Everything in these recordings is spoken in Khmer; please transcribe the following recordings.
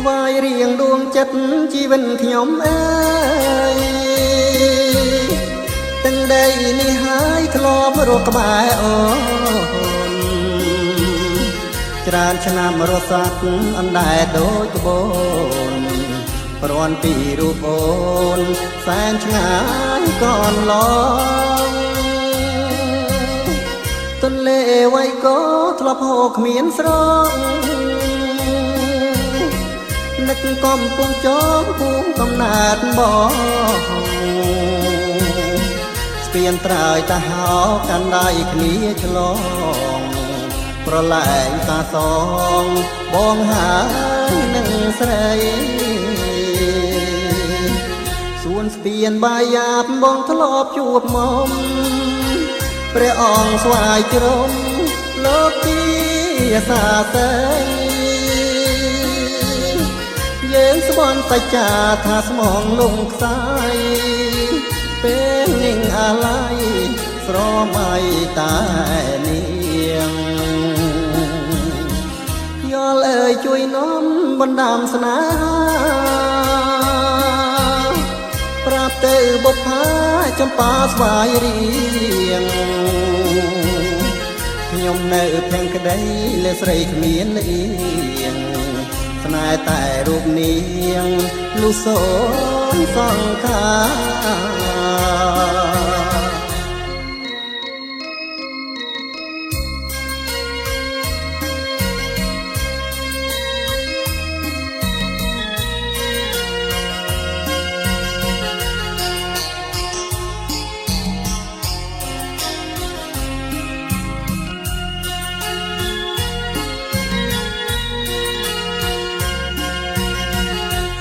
ស្វាយរៀងដួងចិត្តជីវិតខ្ញុំអើយទាំងដីនេះហើយធ្លាប់រកក្បែរអូនច្រើនឆ្នាំរស់សាក់អណ្ដែតដូចក្បូនព្រាន់ពីរូបអូនសែនឆ្ងាយកនឡងទន្លេវៃក៏ធ្លាប់ហូរគ្មានស្រងនឹកកំពុងចងភូមិកំណើតបងស្ពានត្រើយតាហោកាន់ដៃគ្នាឆ្លងប្រឡែងតាសងបងហើយនឹងស្រីសួនស្ពានបាយាបបងធ្លាប់ជួបមកព្រះអង្គស្វាយជ្រុំលោកទីសាស័យយើងស្បន់សច្ចាថាស្មងលងខ្សែពេលនឹងអាឡ័យស្រមៃតែនាងយល់អើយជួយនាំបណ្ដាំស្នេហាប្រាប់ទៅបុប្ផាចំប៉ាស្វាយរៀងខ្ញុំនៅភាំងក្ដីលើស្រីគ្មានលៀងស្នេហ៍តែរូបនាងលុះសូនសង្ខា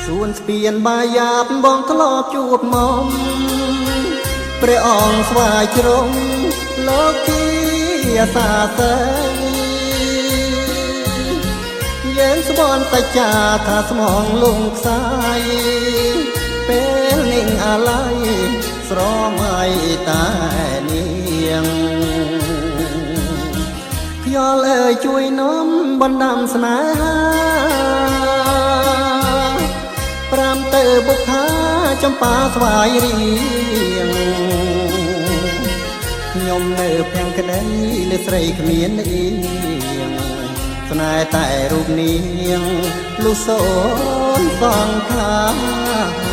សួនស្ពានបាយាបបងធ្លាប់ជួបមកព្រះអង្គស្វាយជ្រុំលោកទីសាស័យយើងស្បន់សច្ចាថាស្មងលងខ្សែពេលនឹងអាឡ័យស្រមៃតែនាងខ្យល់អើយជួយនាំបណ្ដាំស្នេហាប្រាំទៅបុប្ផាចំប៉ាស្វាយរៀងខ្ញុំនៅភាំងក្ដីលើស្រីគ្មានអៀងស្នេហ៍តែរូបនាងលុះសូនសង្ខា